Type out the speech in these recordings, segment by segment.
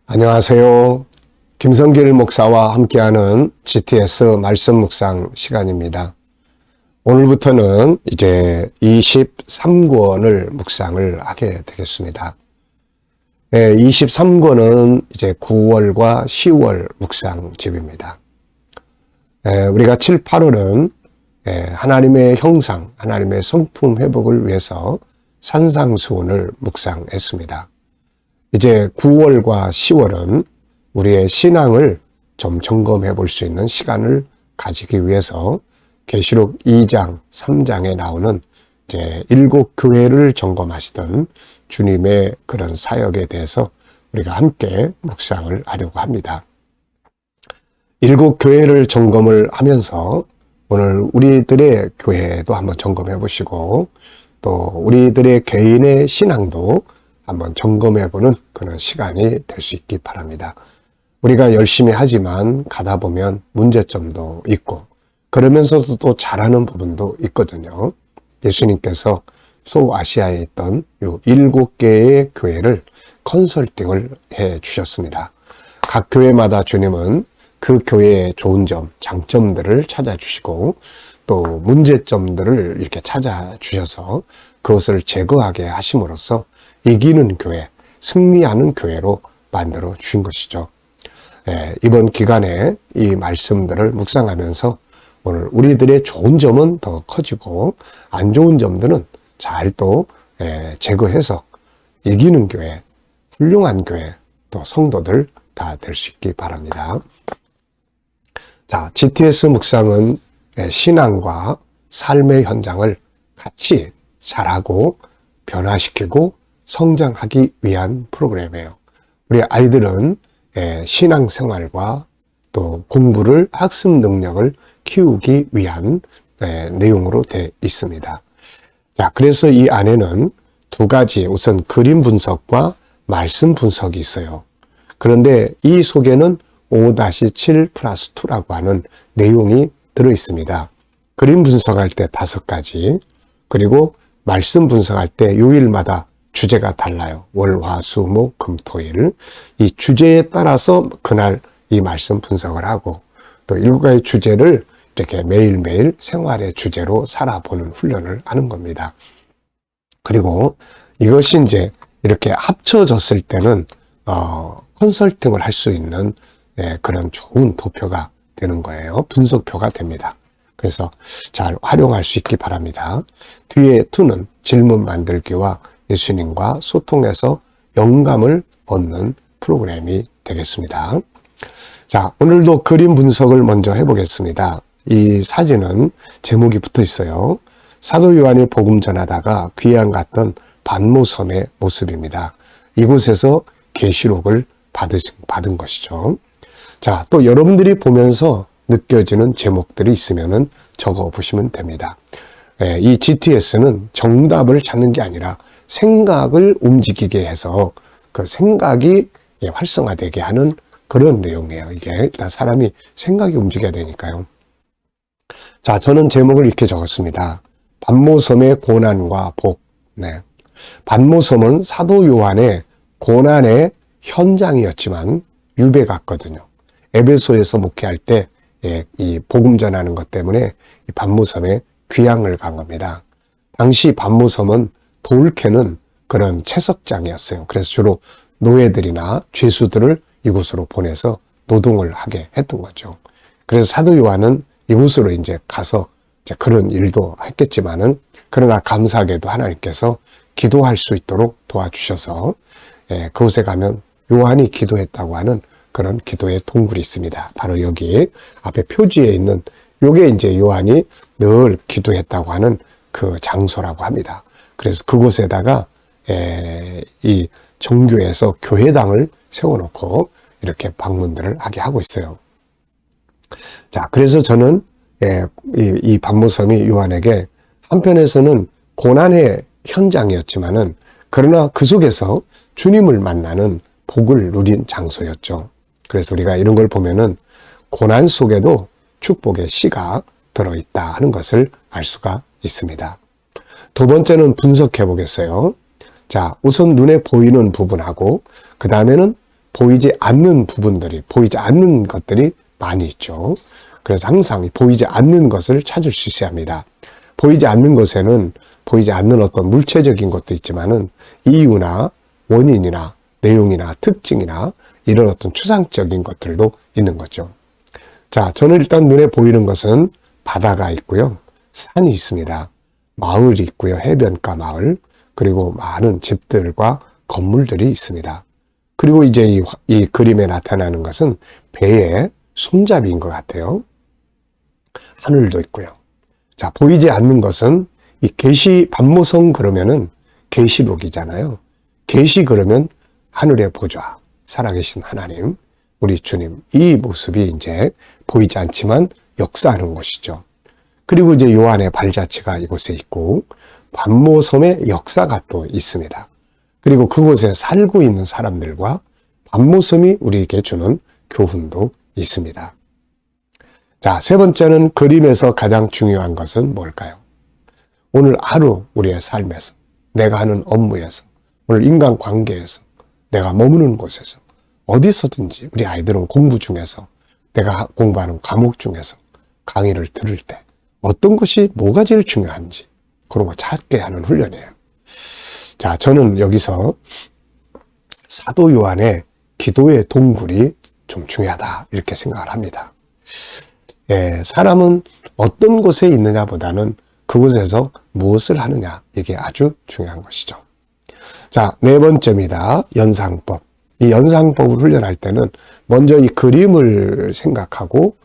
안녕하세요. 김성길 목사와 함께하는 GTS 말씀 묵상 시간입니다. 오늘부터는 이제 23권을 묵상을 하게 되겠습니다. 23권은 이제 9월과 10월 묵상집입니다. 우리가 7, 8월은 하나님의 형상, 하나님의 성품 회복을 위해서 산상수훈을 묵상했습니다. 이제 9월과 10월은 우리의 신앙을 좀 점검해 볼 수 있는 시간을 가지기 위해서 계시록 2장, 3장에 나오는 이제 7교회를 점검하시던 주님의 그런 사역에 대해서 우리가 함께 묵상을 하려고 합니다. 7교회를 점검을 하면서 오늘 우리들의 교회도 한번 점검해 보시고 또 우리들의 개인의 신앙도 한번 점검해보는 그런 시간이 될 수 있기 바랍니다. 우리가 열심히 하지만 가다 보면 문제점도 있고 그러면서도 또 잘하는 부분도 있거든요. 예수님께서 소아시아에 있던 이 7개의 교회를 컨설팅을 해 주셨습니다. 각 교회마다 주님은 그 교회의 좋은 점, 장점들을 찾아주시고 또 문제점들을 이렇게 찾아주셔서 그것을 제거하게 하심으로써 이기는 교회, 승리하는 교회로 만들어 주신 것이죠. 이번 기간에 이 말씀들을 묵상하면서 오늘 우리들의 좋은 점은 더 커지고 안 좋은 점들은 잘 또 제거해서 이기는 교회, 훌륭한 교회, 또 성도들 다 될 수 있기 바랍니다. 자, GTS 묵상은 신앙과 삶의 현장을 같이 잘하고 변화시키고 성장하기 위한 프로그램이에요. 우리 아이들은 신앙생활과 또 공부를 학습 능력을 키우기 위한 내용으로 되어 있습니다. 자, 그래서 이 안에는 두 가지 우선 그림 분석과 말씀 분석이 있어요. 그런데 이 속에는 5-7+2라고 하는 내용이 들어 있습니다. 그림 분석할 때 5가지, 그리고 말씀 분석할 때 요일마다 주제가 달라요. 월, 화, 수, 목, 금, 토일. 이 주제에 따라서 그날 이 말씀 분석을 하고 또 7가지 주제를 이렇게 매일매일 생활의 주제로 살아보는 훈련을 하는 겁니다. 그리고 이것이 이제 이렇게 합쳐졌을 때는 컨설팅을 할 수 있는 그런 좋은 도표가 되는 거예요. 분석표가 됩니다. 그래서 잘 활용할 수 있기 바랍니다. 뒤에 2는 질문 만들기와 예수님과 소통해서 영감을 얻는 프로그램이 되겠습니다. 자, 오늘도 그림 분석을 먼저 해보겠습니다. 이 사진은 제목이 붙어 있어요. 사도 요한이 복음 전하다가 귀양 갔던 반모섬의 모습입니다. 이곳에서 계시록을 받은 것이죠. 자, 또 여러분들이 보면서 느껴지는 제목들이 있으면 적어 보시면 됩니다. 이 GTS는 정답을 찾는 게 아니라 생각을 움직이게 해서 그 생각이 활성화되게 하는 그런 내용이에요. 이게 일단 사람이 생각이 움직여야 되니까요. 자, 저는 제목을 이렇게 적었습니다. 반모섬의 고난과 복. 반모섬은 사도 요한의 고난의 현장이었지만 유배 갔거든요. 에베소에서 목회할 때 이 복음 전하는 것 때문에 이 반모섬에 귀향을 간 겁니다. 당시 반모섬은 돌 캐는 그런 채석장이었어요. 그래서 주로 노예들이나 죄수들을 이곳으로 보내서 노동을 하게 했던 거죠. 그래서 사도 요한은 이곳으로 이제 가서 이제 그런 일도 했겠지만은 그러나 감사하게도 하나님께서 기도할 수 있도록 도와주셔서 그곳에 가면 요한이 기도했다고 하는 그런 기도의 동굴이 있습니다. 바로 여기 앞에 표지에 있는 요게 이제 요한이 늘 기도했다고 하는 그 장소라고 합니다. 그래서 그곳에다가 이 정교에서 교회당을 세워놓고 이렇게 방문들을 하게 하고 있어요. 자, 그래서 저는 이 반모섬이 요한에게 한편에서는 고난의 현장이었지만은 그러나 그 속에서 주님을 만나는 복을 누린 장소였죠. 그래서 우리가 이런 걸 보면은 고난 속에도 축복의 씨가 들어있다 하는 것을 알 수가 있습니다. 두 번째는 분석해 보겠어요. 자, 우선 눈에 보이는 부분하고 그 다음에는 보이지 않는 부분들이, 보이지 않는 것들이 많이 있죠. 그래서 항상 보이지 않는 것을 찾을 수 있어야 합니다. 보이지 않는 것에는 보이지 않는 어떤 물체적인 것도 있지만은 이유나 원인이나 내용이나 특징이나 이런 어떤 추상적인 것들도 있는 거죠. 자, 저는 일단 눈에 보이는 것은 바다가 있고요. 산이 있습니다. 마을이 있고요. 해변가 마을. 그리고 많은 집들과 건물들이 있습니다. 그리고 이제 이 그림에 나타나는 것은 배의 손잡이인 것 같아요. 하늘도 있고요. 자, 보이지 않는 것은 이 계시 반모성 그러면은 계시록이잖아요. 계시 그러면 하늘의 보좌, 살아계신 하나님, 우리 주님, 이 모습이 이제 보이지 않지만 역사하는 것이죠. 그리고 이제 요한의 발자취가 이곳에 있고 반모섬의 역사가 또 있습니다. 그리고 그곳에 살고 있는 사람들과 반모섬이 우리에게 주는 교훈도 있습니다. 자, 세 번째는 그림에서 가장 중요한 것은 뭘까요? 오늘 하루 우리의 삶에서, 내가 하는 업무에서, 오늘 인간관계에서, 내가 머무는 곳에서, 어디서든지 우리 아이들은 공부 중에서, 내가 공부하는 과목 중에서 강의를 들을 때 어떤 것이 뭐가 제일 중요한지 그런 거 찾게 하는 훈련이에요. 자, 저는 여기서 사도 요한의 기도의 동굴이 좀 중요하다 이렇게 생각을 합니다. 예, 사람은 어떤 곳에 있느냐보다는 그곳에서 무엇을 하느냐, 이게 아주 중요한 것이죠. 자, 네 번째입니다. 연상법. 이 연상법을 훈련할 때는 먼저 이 그림을 생각하고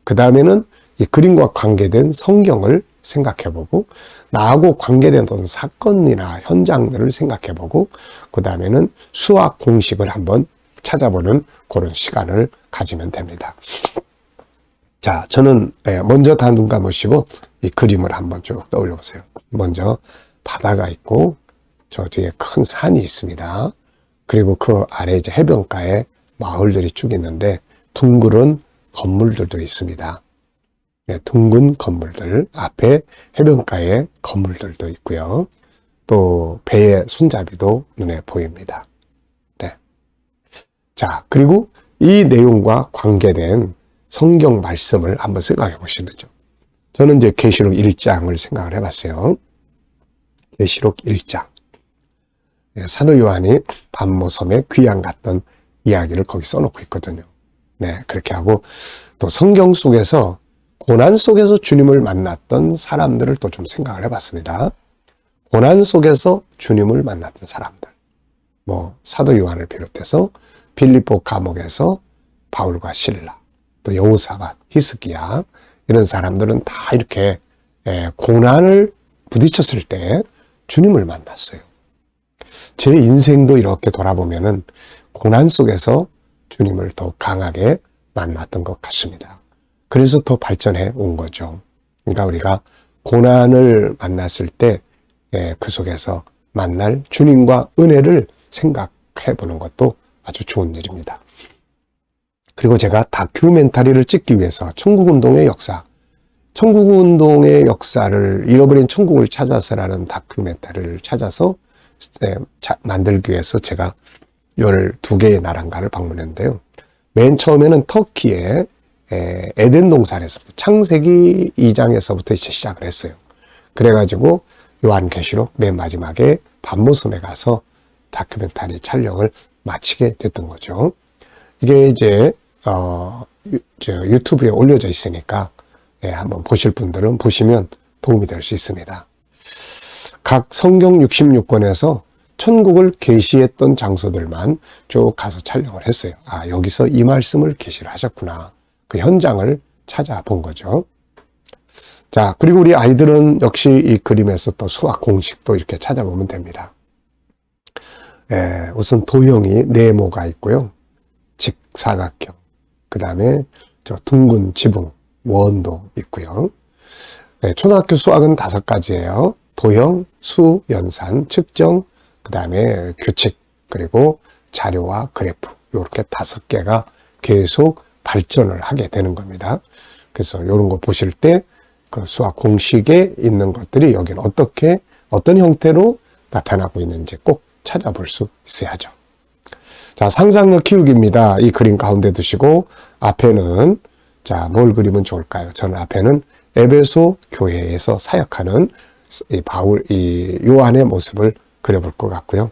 그 다음에는 이 그림과 관계된 성경을 생각해보고 나하고 관계된 어떤 사건이나 현장들을 생각해보고 그 다음에는 수학 공식을 한번 찾아보는 그런 시간을 가지면 됩니다. 자, 저는 먼저 다 눈 감으시고 이 그림을 한번 쭉 떠올려 보세요. 먼저 바다가 있고 저 뒤에 큰 산이 있습니다. 그리고 그 아래 이제 해변가에 마을들이 쭉 있는데 둥그런 건물들도 있습니다. 네, 둥근 건물들, 앞에 해변가에 건물들도 있고요. 또 배의 손잡이도 눈에 보입니다. 네. 자, 그리고 이 내용과 관계된 성경 말씀을 한번 생각해 보시는 거죠. 저는 이제 계시록 1장을 생각을 해봤어요. 계시록 1장. 사도 요한이 반모섬에 귀양 갔던 이야기를 거기 써놓고 있거든요. 네, 그렇게 하고 또 성경 속에서 고난 속에서 주님을 만났던 사람들을 또 좀 생각을 해봤습니다. 고난 속에서 주님을 만났던 사람들. 뭐 사도 요한을 비롯해서 빌립보 감옥에서 바울과 실라, 또 여호사밧, 히스기야 이런 사람들은 다 이렇게 고난을 부딪혔을 때 주님을 만났어요. 제 인생도 이렇게 돌아보면은 고난 속에서 주님을 더 강하게 만났던 것 같습니다. 그래서 더 발전해 온 거죠. 그러니까 우리가 고난을 만났을 때 그 속에서 만날 주님과 은혜를 생각해 보는 것도 아주 좋은 일입니다. 그리고 제가 다큐멘터리를 찍기 위해서 천국운동의 역사, 천국운동의 역사를 잃어버린 천국을 찾아서라는 다큐멘터리를 찾아서 만들기 위해서 제가 12개의 나라인가를 방문했는데요. 맨 처음에는 터키의 에덴 동산에서부터 창세기 2장에서부터 이제 시작을 했어요. 그래가지고 요한계시록 맨 마지막에 반모섬에 가서 다큐멘터리 촬영을 마치게 됐던 거죠. 이게 이제 유튜브에 올려져 있으니까 한번 보실 분들은 보시면 도움이 될 수 있습니다. 각 성경 66권에서 천국을 계시했던 장소들만 쭉 가서 촬영을 했어요. 아, 여기서 이 말씀을 계시를 하셨구나. 그 현장을 찾아본 거죠. 자, 그리고 우리 아이들은 역시 이 그림에서 또 수학 공식도 이렇게 찾아보면 됩니다. 우선 도형이 네모가 있고요. 직사각형, 그 다음에 저 둥근 지붕, 원도 있고요. 초등학교 수학은 5가지예요. 도형, 수, 연산, 측정, 그 다음에 규칙, 그리고 자료와 그래프, 이렇게 5개가 계속 발전을 하게 되는 겁니다. 그래서 이런 거 보실 때 그 수학 공식에 있는 것들이 여기는 어떤 형태로 나타나고 있는지 꼭 찾아볼 수 있어야죠. 자, 상상력 키우기입니다. 이 그림 가운데 두시고 앞에는 자, 뭘 그리면 좋을까요? 저는 앞에는 에베소 교회에서 사역하는 이 요한의 모습을 그려볼 것 같고요.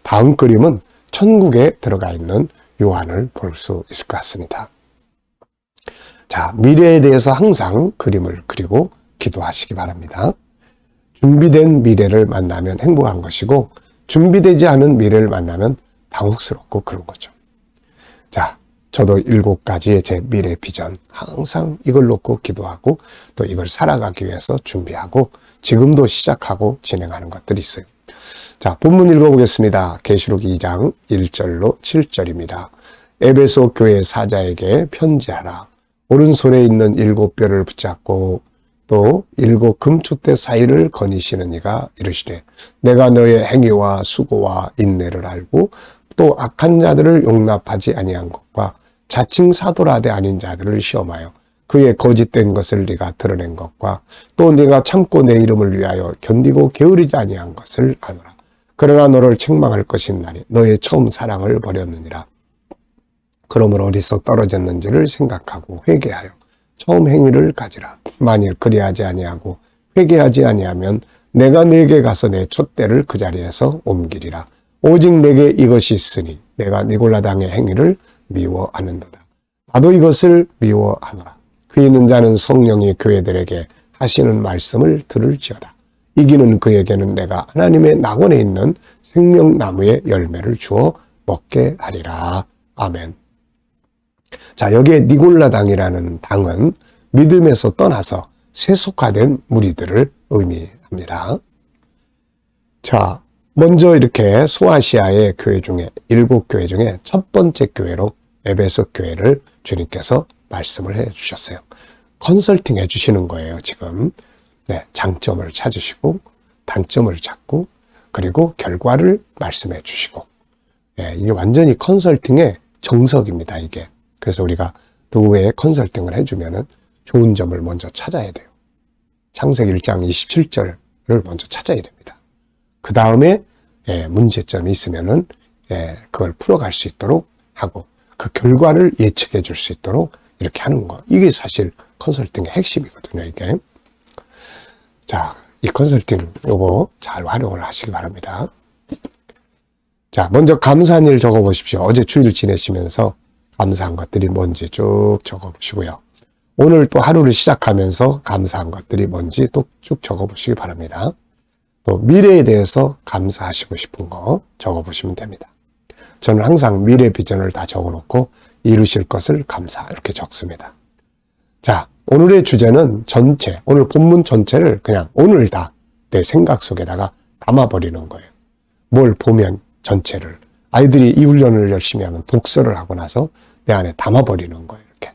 다음 그림은 천국에 들어가 있는 요한을 볼 수 있을 것 같습니다. 자, 미래에 대해서 항상 그림을 그리고 기도하시기 바랍니다. 준비된 미래를 만나면 행복한 것이고 준비되지 않은 미래를 만나면 당혹스럽고 그런 거죠. 자, 저도 7가지의 제 미래 비전 항상 이걸 놓고 기도하고 또 이걸 살아가기 위해서 준비하고 지금도 시작하고 진행하는 것들이 있어요. 자, 본문 읽어보겠습니다. 계시록 2장 1절로 7절입니다. 에베소 교회 사자에게 편지하라. 오른손에 있는 7뼈를 붙잡고 또 7 금촛대 사이를 거니시는 이가 이르시되 내가 너의 행위와 수고와 인내를 알고 또 악한 자들을 용납하지 아니한 것과 자칭 사도라되 아닌 자들을 시험하여 그의 거짓된 것을 네가 드러낸 것과 또 네가 참고 내 이름을 위하여 견디고 게으르지 아니한 것을 아노라. 그러나 너를 책망할 것인 날이 너의 처음 사랑을 버렸느니라. 그러므로 어디서 떨어졌는지를 생각하고 회개하여 처음 행위를 가지라. 만일 그리하지 아니하고 회개하지 아니하면 내가 네게 가서 내 촛대를 그 자리에서 옮기리라. 오직 내게 이것이 있으니 내가 니골라당의 행위를 미워하는도다. 나도 이것을 미워하노라. 귀 있는 자는 성령이 교회들에게 하시는 말씀을 들을지어다. 이기는 그에게는 내가 하나님의 낙원에 있는 생명나무의 열매를 주어 먹게 하리라. 아멘. 자, 여기에 니골라당이라는 당은 믿음에서 떠나서 세속화된 무리들을 의미합니다. 자, 먼저 이렇게 소아시아의 교회 중에 7교회 중에 첫 번째 교회로 에베소 교회를 주님께서 말씀을 해 주셨어요. 컨설팅 해 주시는 거예요, 지금. 네, 장점을 찾으시고 단점을 찾고 그리고 결과를 말씀해 주시고. 네, 이게 완전히 컨설팅의 정석입니다, 이게. 그래서 우리가 누구의 컨설팅을 해주면은 좋은 점을 먼저 찾아야 돼요. 창세기 1장 27절을 먼저 찾아야 됩니다. 그 다음에 문제점이 있으면은 그걸 풀어갈 수 있도록 하고 그 결과를 예측해 줄 수 있도록 이렇게 하는 거. 이게 사실 컨설팅의 핵심이거든요, 이게. 자, 이 컨설팅 요거 잘 활용을 하시기 바랍니다. 자, 먼저 감사한 일 적어 보십시오. 어제 주일 지내시면서 감사한 것들이 뭔지 쭉 적어 보시고요. 오늘 또 하루를 시작하면서 감사한 것들이 뭔지 또 쭉 적어 보시기 바랍니다. 또 미래에 대해서 감사하시고 싶은 거 적어 보시면 됩니다. 저는 항상 미래 비전을 다 적어 놓고 이루실 것을 감사 이렇게 적습니다. 자, 오늘의 주제는 전체, 오늘 본문 전체를 그냥 오늘 다 내 생각 속에다가 담아버리는 거예요. 뭘 보면 전체를. 아이들이 이 훈련을 열심히 하면 독서를 하고 나서 내 안에 담아버리는 거예요. 이렇게.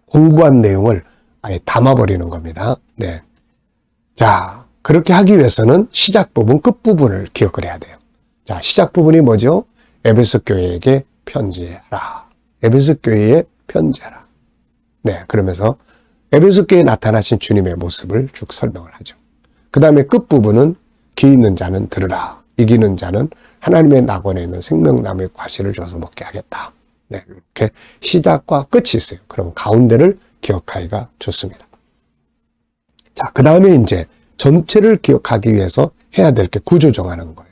공부한 내용을 아예 담아버리는 겁니다. 네. 자, 그렇게 하기 위해서는 시작 부분, 끝 부분을 기억을 해야 돼요. 자, 시작 부분이 뭐죠? 에베소 교회에게 편지하라. 에베소 교회에 편지하라. 네, 그러면서 에베소 교회에 나타나신 주님의 모습을 쭉 설명을 하죠. 그 다음에 끝 부분은 귀 있는 자는 들으라. 이기는 자는 하나님의 낙원에 있는 생명나무의 과실을 줘서 먹게 하겠다. 네, 이렇게 시작과 끝이 있어요. 그럼 가운데를 기억하기가 좋습니다. 자, 그 다음에 이제 전체를 기억하기 위해서 해야 될 게 구조 정하는 거예요.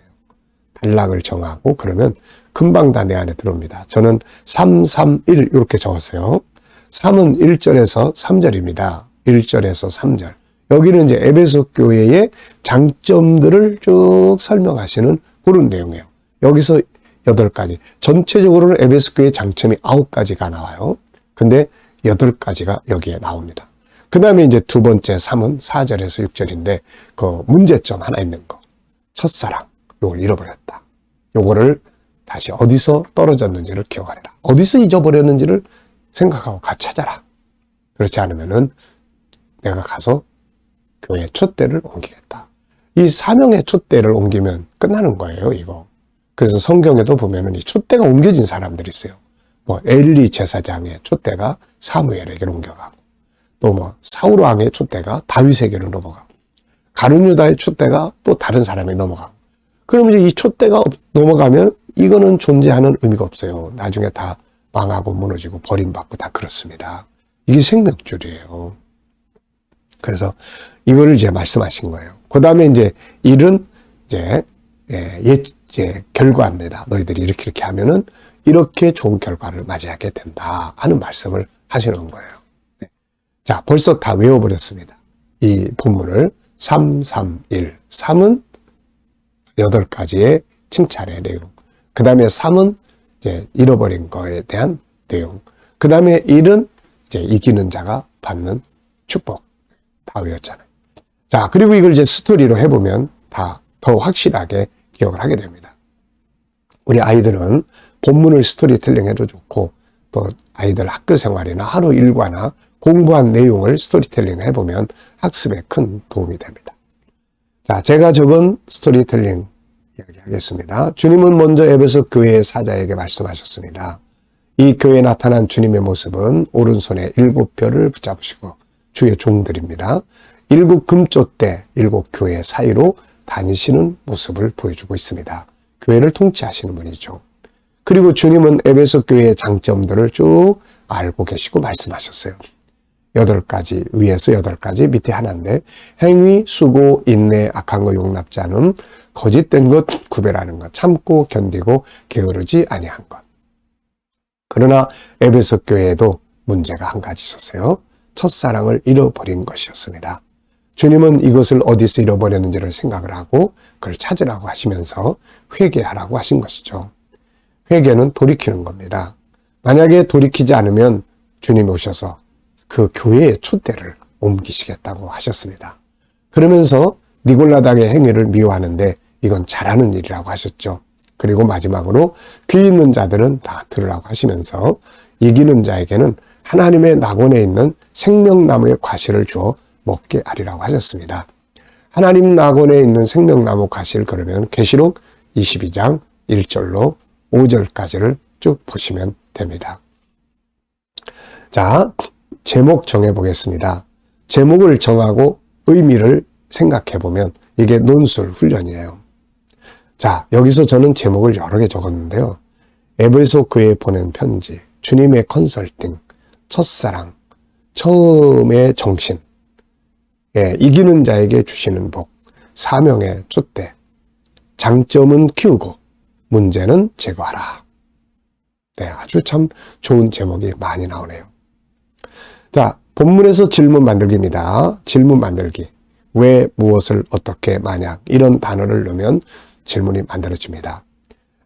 단락을 정하고 그러면 금방 다 내 안에 들어옵니다. 저는 3, 3, 1 이렇게 적었어요. 3은 1절에서 3절입니다. 1절에서 3절. 여기는 이제 에베소 교회의 장점들을 쭉 설명하시는 그런 내용이에요. 여기서 8가지. 전체적으로는 에베소 교회의 장점이 9가지가 나와요. 근데 8가지가 여기에 나옵니다. 그 다음에 이제 두 번째 3은 4절에서 6절인데 그 문제점 하나 있는 거. 첫사랑. 요걸 잃어버렸다. 요거를 다시 어디서 떨어졌는지를 기억하라. 어디서 잊어버렸는지를 생각하고 같이 찾아라. 그렇지 않으면은 내가 가서 교회 촛대를 옮기겠다. 이 사명의 촛대를 옮기면 끝나는 거예요, 이거. 그래서 성경에도 보면은 이 촛대가 옮겨진 사람들이 있어요. 뭐 엘리 제사장의 촛대가 사무엘에게로 옮겨가고, 또 뭐 사울 왕의 촛대가 다윗에게로 넘어가고, 가룟 유다의 촛대가 또 다른 사람에게 넘어가고. 그러면 이제 이 촛대가 넘어가면 이거는 존재하는 의미가 없어요. 나중에 다 망하고 무너지고 버림받고 다 그렇습니다. 이게 생명줄이에요. 그래서 이거를 이제 말씀하신 거예요. 그 다음에 이제 일은 이제 결과입니다. 너희들이 이렇게 하면은 이렇게 좋은 결과를 맞이하게 된다 하는 말씀을 하시는 거예요. 네. 자, 벌써 다 외워버렸습니다. 이 본문을 3, 3, 1. 3은 8가지의 칭찬의 내용. 그 다음에 3은 이제 잃어버린 거에 대한 내용. 그 다음에 1은 이제 이기는 자가 받는 축복. 다 외웠잖아요. 자, 그리고 이걸 이제 스토리로 해보면 다 더 확실하게 기억을 하게 됩니다. 우리 아이들은 본문을 스토리텔링 해도 좋고, 또 아이들 학교 생활이나 하루 일과나 공부한 내용을 스토리텔링 해보면 학습에 큰 도움이 됩니다. 자, 제가 적은 스토리텔링 이야기하겠습니다. 주님은 먼저 에베소 교회의 사자에게 말씀하셨습니다. 이 교회에 나타난 주님의 모습은 오른손에 7별을 붙잡으시고 주의 종들입니다. 7 금조대 7 교회 사이로 다니시는 모습을 보여주고 있습니다. 교회를 통치하시는 분이죠. 그리고 주님은 에베소 교회의 장점들을 쭉 알고 계시고 말씀하셨어요. 8가지, 위에서 8가지, 밑에 하나인데, 행위, 수고, 인내, 악한 거 용납지 않음, 거짓된 것 구별하는 것, 참고 견디고 게으르지 아니한 것. 그러나 에베소 교회에도 문제가 한 가지 있었어요. 첫사랑을 잃어버린 것이었습니다. 주님은 이것을 어디서 잃어버렸는지를 생각을 하고 그걸 찾으라고 하시면서 회개하라고 하신 것이죠. 회개는 돌이키는 겁니다. 만약에 돌이키지 않으면 주님이 오셔서 그 교회의 촛대를 옮기시겠다고 하셨습니다. 그러면서 니골라당의 행위를 미워하는데 이건 잘하는 일이라고 하셨죠. 그리고 마지막으로 귀 있는 자들은 다 들으라고 하시면서 이기는 자에게는 하나님의 낙원에 있는 생명나무의 과실을 주어 먹게 하리라고 하셨습니다. 하나님 낙원에 있는 생명나무 과실, 그러면 계시록 22장 1절로 5절까지를 쭉 보시면 됩니다. 자, 제목 정해보겠습니다. 제목을 정하고 의미를 생각해보면 이게 논술 훈련이에요. 자, 여기서 저는 제목을 여러 개 적었는데요. 에베소 교회에 보낸 편지, 주님의 컨설팅, 첫사랑, 처음의 정신, 이기는 자에게 주시는 복, 사명의 촛대, 장점은 키우고 문제는 제거하라. 네, 아주 참 좋은 제목이 많이 나오네요. 자, 본문에서 질문 만들기입니다. 질문 만들기. 왜, 무엇을, 어떻게, 만약 이런 단어를 넣으면 질문이 만들어집니다.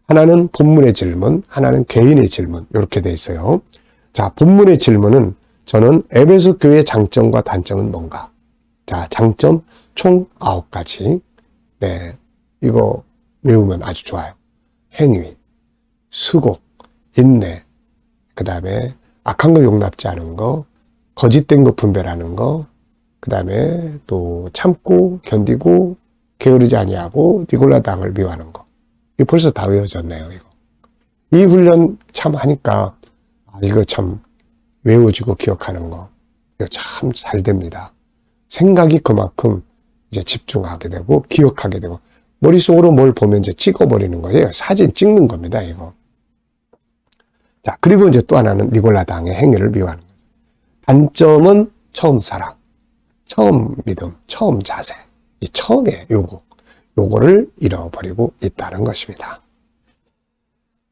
하나는 본문의 질문, 하나는 개인의 질문, 이렇게 돼 있어요. 자, 본문의 질문은 저는 에베소 교회의 장점과 단점은 뭔가? 자, 장점 총 9가지. 네, 이거 외우면 아주 좋아요. 행위, 수고, 인내, 그 다음에 악한 거 용납지 않은 거, 거짓된 거 분별하는 거, 그 다음에 또 참고 견디고 게으르지 아니하고 니골라당을 미워하는 거. 이거 벌써 다 외워졌네요. 이거. 이 훈련 참 하니까 이거 참 외워지고 기억하는 거. 이거 참 잘 됩니다. 생각이 그만큼 이제 집중하게 되고 기억하게 되고 머릿속으로 뭘 보면 이제 찍어버리는 거예요. 사진 찍는 겁니다. 이거. 자, 그리고 이제 또 하나는 니골라당의 행위를 미워하는 거예요. 단점은 처음 사랑, 처음 믿음, 처음 자세. 이 처음에 요거를 잃어버리고 있다는 것입니다.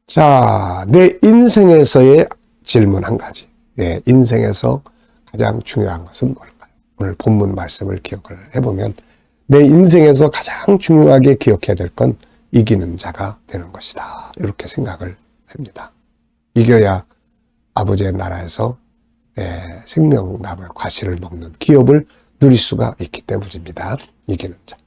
자, 내 인생에서의 질문 한 가지. 내 인생에서 가장 중요한 것은 뭘까요? 오늘 본문 말씀을 기억을 해보면 내 인생에서 가장 중요하게 기억해야 될 건 이기는 자가 되는 것이다. 이렇게 생각을 합니다. 이겨야 아버지의 나라에서 생명나무의 과실을 먹는 기업을 누릴 수가 있기 때문입니다. 이기는 자.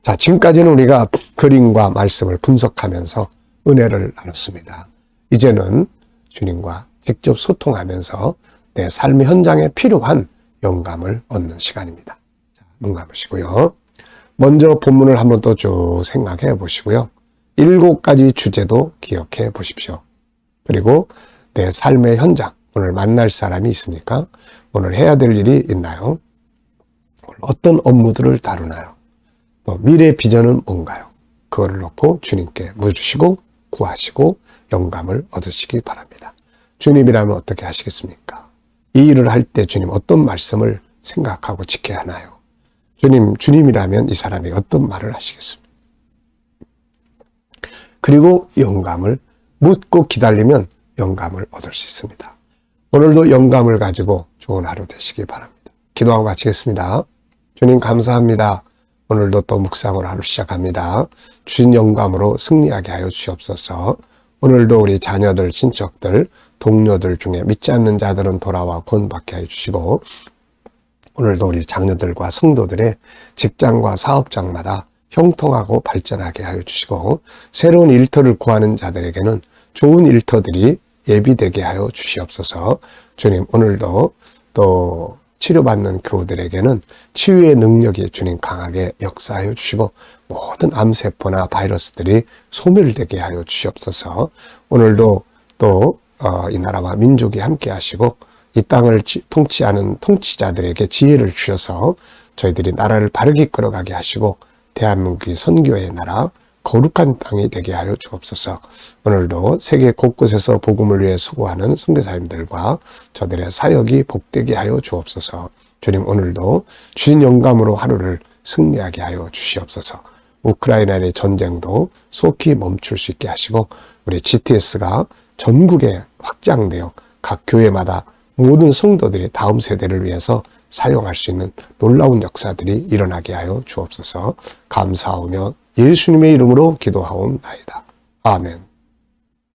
자, 지금까지는 우리가 그림과 말씀을 분석하면서 은혜를 나눴습니다. 이제는 주님과 직접 소통하면서 내 삶의 현장에 필요한 영감을 얻는 시간입니다. 자, 눈 감으시고요. 먼저 본문을 한번 또 쭉 생각해 보시고요. 7가지 주제도 기억해 보십시오. 그리고 내 삶의 현장, 오늘 만날 사람이 있습니까? 오늘 해야 될 일이 있나요? 오늘 어떤 업무들을 다루나요? 또 미래 비전은 뭔가요? 그거를 놓고 주님께 물으시고 구하시고 영감을 얻으시기 바랍니다. 주님이라면 어떻게 하시겠습니까? 이 일을 할 때 주님 어떤 말씀을 생각하고 지켜야 하나요? 주님이라면 이 사람이 어떤 말을 하시겠습니까? 그리고 영감을 묻고 기다리면 영감을 얻을 수 있습니다. 오늘도 영감을 가지고 좋은 하루 되시기 바랍니다. 기도하고 마치겠습니다. 주님 감사합니다. 오늘도 또 묵상으로 하루 시작합니다. 주신 영감으로 승리하게 하여 주시옵소서. 오늘도 우리 자녀들, 친척들, 동료들 중에 믿지 않는 자들은 돌아와 구원받게 하여 주시고, 오늘도 우리 장녀들과 성도들의 직장과 사업장마다 형통하고 발전하게 하여 주시고, 새로운 일터를 구하는 자들에게는 좋은 일터들이 예비되게 하여 주시옵소서. 주님, 오늘도 또 치료받는 교우들에게는 치유의 능력이 주님 강하게 역사하여 주시고, 모든 암세포나 바이러스들이 소멸되게 하여 주시옵소서. 오늘도 또 이 나라와 민족이 함께 하시고, 이 땅을 통치하는 통치자들에게 지혜를 주셔서 저희들이 나라를 바르게 끌어가게 하시고, 대한민국이 선교의 나라, 거룩한 땅이 되게 하여 주옵소서. 오늘도 세계 곳곳에서 복음을 위해 수고하는 선교사님들과 저들의 사역이 복되게 하여 주옵소서. 주님, 오늘도 주신 영감으로 하루를 승리하게 하여 주시옵소서. 우크라이나의 전쟁도 속히 멈출 수 있게 하시고, 우리 GTS가 전국에 확장되어 각 교회마다 모든 성도들이 다음 세대를 위해서 사용할 수 있는 놀라운 역사들이 일어나게 하여 주옵소서. 감사하며 예수님의 이름으로 기도하옵나이다. 아멘.